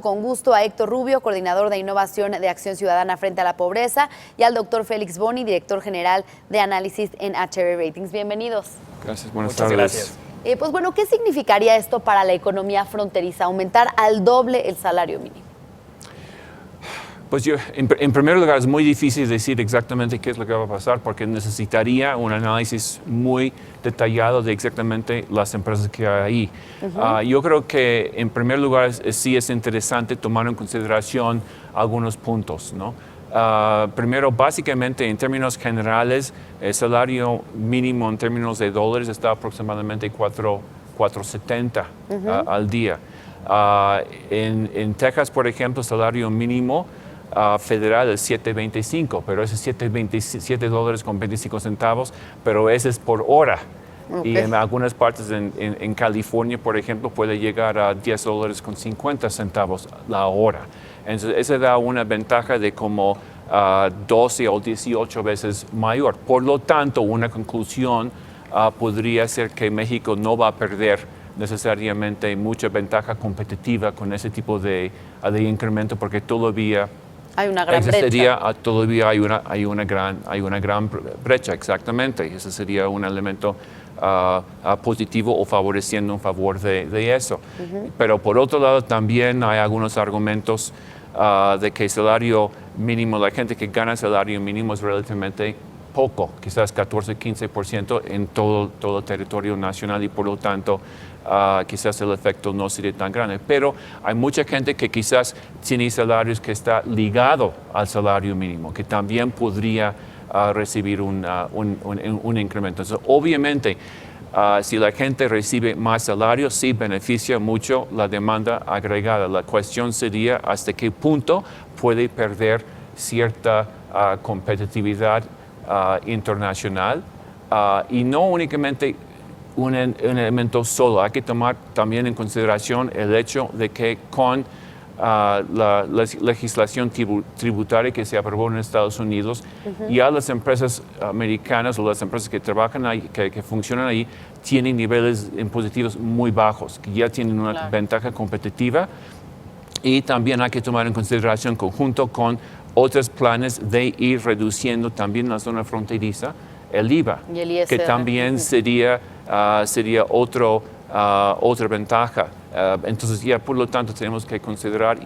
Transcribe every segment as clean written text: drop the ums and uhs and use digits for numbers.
Con gusto a Héctor Rubio, coordinador de innovación de Acción Ciudadana Frente a la Pobreza, y al doctor Félix Boni, director general de análisis en HR Ratings. Bienvenidos. Gracias, buenas Muchas tardes. Gracias. Pues bueno, ¿qué significaría esto para la economía fronteriza, aumentar al doble el salario mínimo? Pues en primer lugar, es muy difícil decir exactamente qué es lo que va a pasar porque necesitaría un análisis muy detallado de exactamente las empresas que hay ahí. Yo creo que en primer lugar sí es interesante tomar en consideración algunos puntos, ¿no? Primero, básicamente, en términos generales, el salario mínimo en términos de dólares está aproximadamente 4.70 al día. En Texas, por ejemplo, el salario mínimo federal es 7.25, pero ese es $7.25, pero ese es por hora. Okay. Y en algunas partes en California, por ejemplo, puede llegar a $10.50 la hora. Entonces, eso da una ventaja de como 12 o 18 veces mayor. Por lo tanto, una conclusión podría ser que México no va a perder necesariamente mucha ventaja competitiva con ese tipo de incremento, porque todavía hay una gran brecha. Todavía hay una gran brecha, exactamente. Ese sería un elemento positivo o favoreciendo en favor de eso. Pero por otro lado también hay algunos argumentos de que el salario mínimo, la gente que gana salario mínimo es relativamente poco, quizás 14-15% en todo el territorio nacional, y por lo tanto quizás el efecto no sería tan grande. Pero hay mucha gente que quizás tiene salarios que está ligado al salario mínimo, que también podría recibir un incremento. Entonces, obviamente, si la gente recibe más salario, sí beneficia mucho la demanda agregada. La cuestión sería hasta qué punto puede perder cierta competitividad internacional, y no únicamente un elemento solo. Hay que tomar también en consideración el hecho de que con la legislación tributaria que se aprobó en Estados Unidos, ya las empresas americanas o las empresas que trabajan ahí, que funcionan ahí, tienen niveles impositivos muy bajos, que ya tienen una ventaja competitiva. Y también hay que tomar en consideración, conjunto con otros planes, de ir reduciendo también en la zona fronteriza el IVA, y el ISR, que también sería otra ventaja. Entonces, ya por lo tanto, tenemos que considerar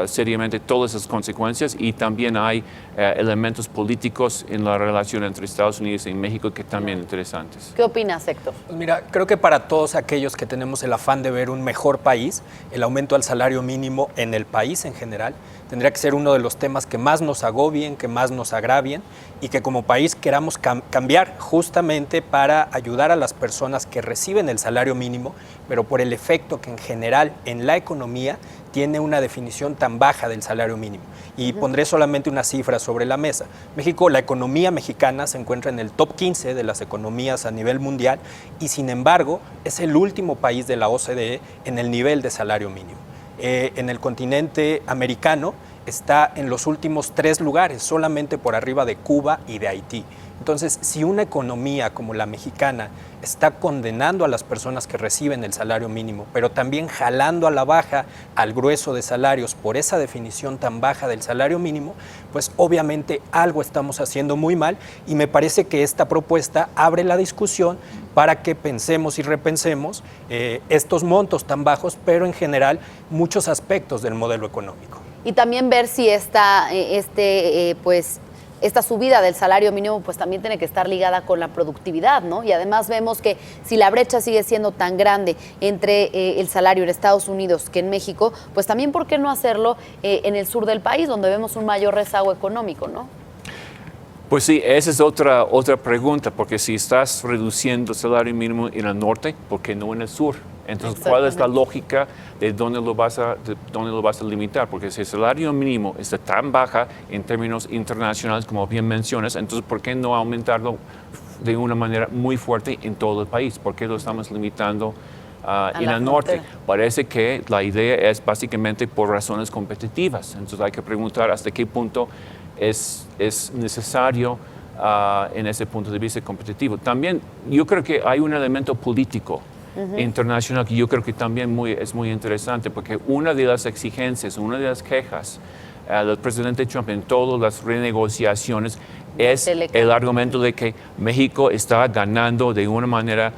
seriamente todas esas consecuencias, y también hay elementos políticos en la relación entre Estados Unidos y México que también interesantes. ¿Qué opinas, Héctor? Pues mira, creo que para todos aquellos que tenemos el afán de ver un mejor país, el aumento al salario mínimo en el país en general tendría que ser uno de los temas que más nos agobien, que más nos agravien, y que como país queramos cambiar justamente para ayudar a las personas que reciben el salario mínimo, pero por el efecto que en general en la economía tiene una definición tan baja del salario mínimo. Y pondré solamente una cifra sobre la mesa. México, la economía mexicana se encuentra en el top 15 de las economías a nivel mundial, y sin embargo es el último país de la OCDE en el nivel de salario mínimo. En el continente americano está en los últimos 3 lugares, solamente por arriba de Cuba y de Haití. Entonces, si una economía como la mexicana está condenando a las personas que reciben el salario mínimo, pero también jalando a la baja al grueso de salarios por esa definición tan baja del salario mínimo, pues obviamente algo estamos haciendo muy mal, y me parece que esta propuesta abre la discusión para que pensemos y repensemos estos montos tan bajos, pero en general muchos aspectos del modelo económico. Y también ver si esta subida del salario mínimo pues también tiene que estar ligada con la productividad, ¿no? Y además vemos que si la brecha sigue siendo tan grande entre el salario en Estados Unidos que en México, pues también ¿por qué no hacerlo en el sur del país, donde vemos un mayor rezago económico, ¿no? Pues sí, esa es otra pregunta, porque si estás reduciendo el salario mínimo en el norte, ¿por qué no en el sur? Entonces, ¿cuál es la lógica de dónde lo vas a limitar? Porque si el salario mínimo está tan baja en términos internacionales, como bien mencionas, entonces, ¿por qué no aumentarlo de una manera muy fuerte en todo el país? ¿Por qué lo estamos limitando en el norte? Parece que la idea es básicamente por razones competitivas. Entonces, hay que preguntar hasta qué punto es necesario en ese punto de vista competitivo. También yo creo que hay un elemento político internacional que yo creo que también es muy interesante, porque una de las exigencias, una de las quejas del presidente Trump en todas las renegociaciones es el argumento de que México está ganando de una manera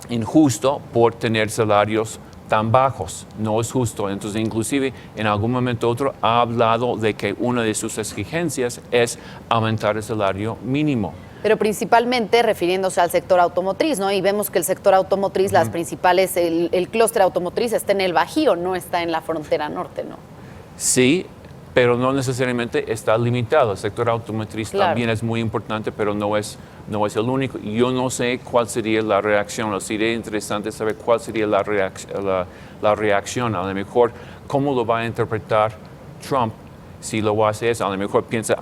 injusto por tener salarios tan bajos. No es justo. Entonces, inclusive, en algún momento u otro ha hablado de que una de sus exigencias es aumentar el salario mínimo. Pero principalmente refiriéndose al sector automotriz, ¿no? Y vemos que el sector automotriz, las principales, el clúster automotriz está en el Bajío, no está en la frontera norte, ¿no? Sí, pero no necesariamente está limitado. El sector automotriz también es muy importante, pero no es el único. Yo no sé cuál sería la reacción. Sería interesante saber cuál sería la reacción. A lo mejor, cómo lo va a interpretar Trump si lo hace eso. A lo mejor piensa,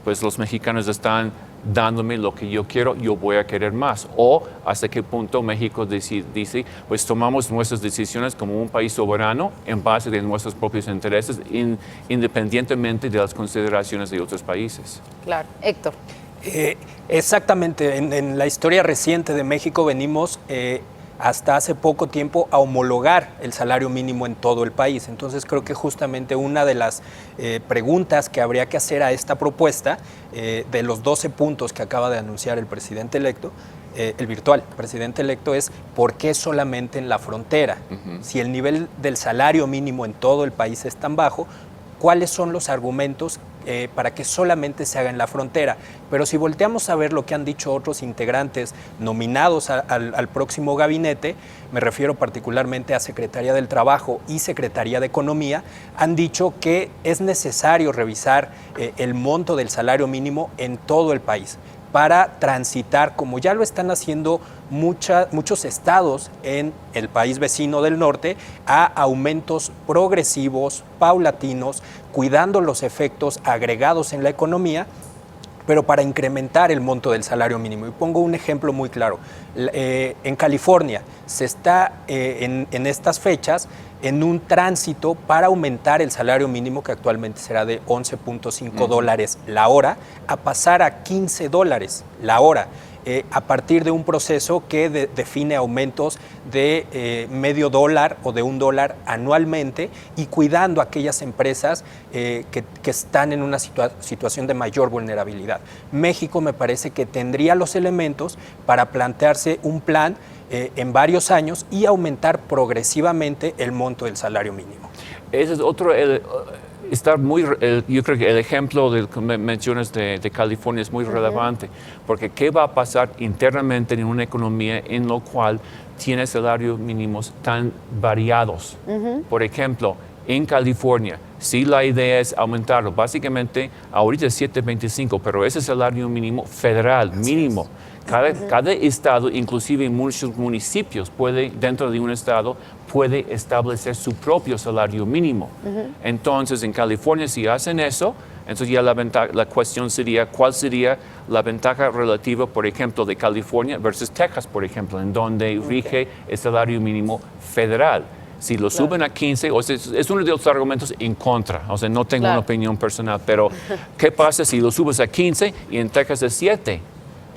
pues los mexicanos están dándome lo que yo quiero, yo voy a querer más. O hasta qué punto México dice, pues tomamos nuestras decisiones como un país soberano en base de nuestros propios intereses, independientemente de las consideraciones de otros países. Claro. Héctor. Exactamente. En la historia reciente de México venimos hasta hace poco tiempo a homologar el salario mínimo en todo el país. Entonces creo que justamente una de las preguntas que habría que hacer a esta propuesta, de los 12 puntos que acaba de anunciar el presidente electo, el virtual presidente electo, es ¿por qué solamente en la frontera? Si el nivel del salario mínimo en todo el país es tan bajo, ¿cuáles son los argumentos para que solamente se haga en la frontera? Pero si volteamos a ver lo que han dicho otros integrantes nominados al próximo gabinete, me refiero particularmente a Secretaría del Trabajo y Secretaría de Economía, han dicho que es necesario revisar el monto del salario mínimo en todo el país para transitar, como ya lo están haciendo muchos estados en el país vecino del norte, a aumentos progresivos, paulatinos, cuidando los efectos agregados en la economía, pero para incrementar el monto del salario mínimo. Y pongo un ejemplo muy claro. En California se está en estas fechas en un tránsito para aumentar el salario mínimo, que actualmente será de $11.5 la hora, a pasar a $15 la hora, a partir de un proceso que define aumentos de medio dólar o de $1 anualmente, y cuidando a aquellas empresas que están en una situación de mayor vulnerabilidad. México me parece que tendría los elementos para plantearse un plan en varios años y aumentar progresivamente el monto del salario mínimo. Ese es otro... yo creo que el ejemplo del que mencionas de California es muy relevante, porque ¿qué va a pasar internamente en una economía en la cual tiene salarios mínimos tan variados? Por ejemplo, en California, si la idea es aumentarlo, básicamente ahorita es $7.25, pero ese salario mínimo federal, mínimo. Cada estado, inclusive en muchos municipios, dentro de un estado, puede establecer su propio salario mínimo. Entonces, en California, si hacen eso, entonces ya la cuestión sería, ¿cuál sería la ventaja relativa, por ejemplo, de California versus Texas, por ejemplo, en donde rige el salario mínimo federal? Si lo suben a 15, o sea, es uno de los argumentos en contra, o sea, no tengo una opinión personal, pero ¿qué pasa si lo subes a 15 y en Texas es 7?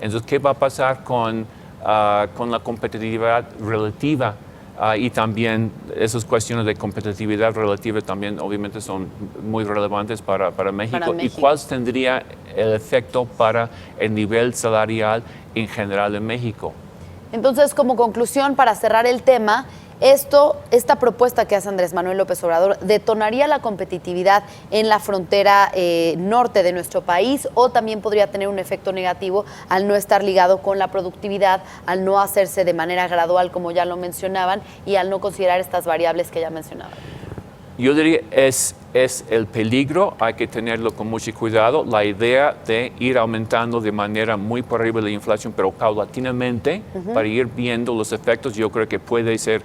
Entonces, ¿qué va a pasar con la competitividad relativa? Y también esas cuestiones de competitividad relativa también obviamente son muy relevantes para México. ¿Y cuál tendría el efecto para el nivel salarial en general en México? Entonces, como conclusión, para cerrar el tema, esta propuesta que hace Andrés Manuel López Obrador detonaría la competitividad en la frontera norte de nuestro país, o también podría tener un efecto negativo al no estar ligado con la productividad, al no hacerse de manera gradual, como ya lo mencionaban, y al no considerar estas variables que ya mencionaban. Yo diría es el peligro, hay que tenerlo con mucho cuidado. La idea de ir aumentando de manera muy por arriba de la inflación, pero paulatinamente, para ir viendo los efectos, yo creo que puede ser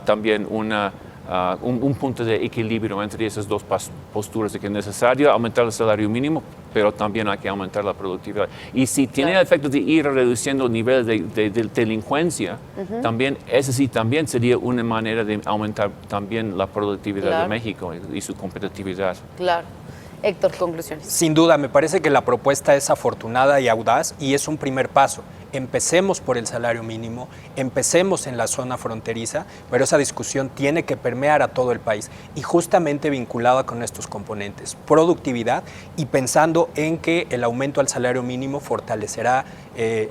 también un punto de equilibrio entre esas dos posturas, de que es necesario aumentar el salario mínimo, pero también hay que aumentar la productividad. Y si tiene el efecto de ir reduciendo el nivel de delincuencia, también, ese sí también sería una manera de aumentar también la productividad de México y su competitividad. Claro. Héctor, conclusiones. Sin duda, me parece que la propuesta es afortunada y audaz, y es un primer paso. empecemos por el salario mínimo, empecemos en la zona fronteriza, pero esa discusión tiene que permear a todo el país y justamente vinculada con estos componentes, productividad y pensando en que el aumento al salario mínimo fortalecerá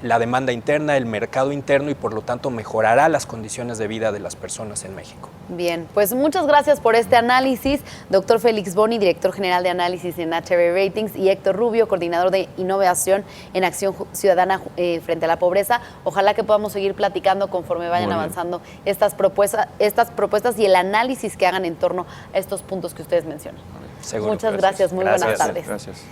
la demanda interna, el mercado interno y por lo tanto mejorará las condiciones de vida de las personas en México. Bien, pues muchas gracias por este análisis, doctor Félix Boni, director general de análisis en HB Ratings, y Héctor Rubio, coordinador de innovación en Acción Ciudadana Frente a la Pobreza. Ojalá que podamos seguir platicando conforme vayan avanzando estas propuestas y el análisis que hagan en torno a estos puntos que ustedes mencionan. Seguro. Muchas gracias, muy buenas tardes. Gracias.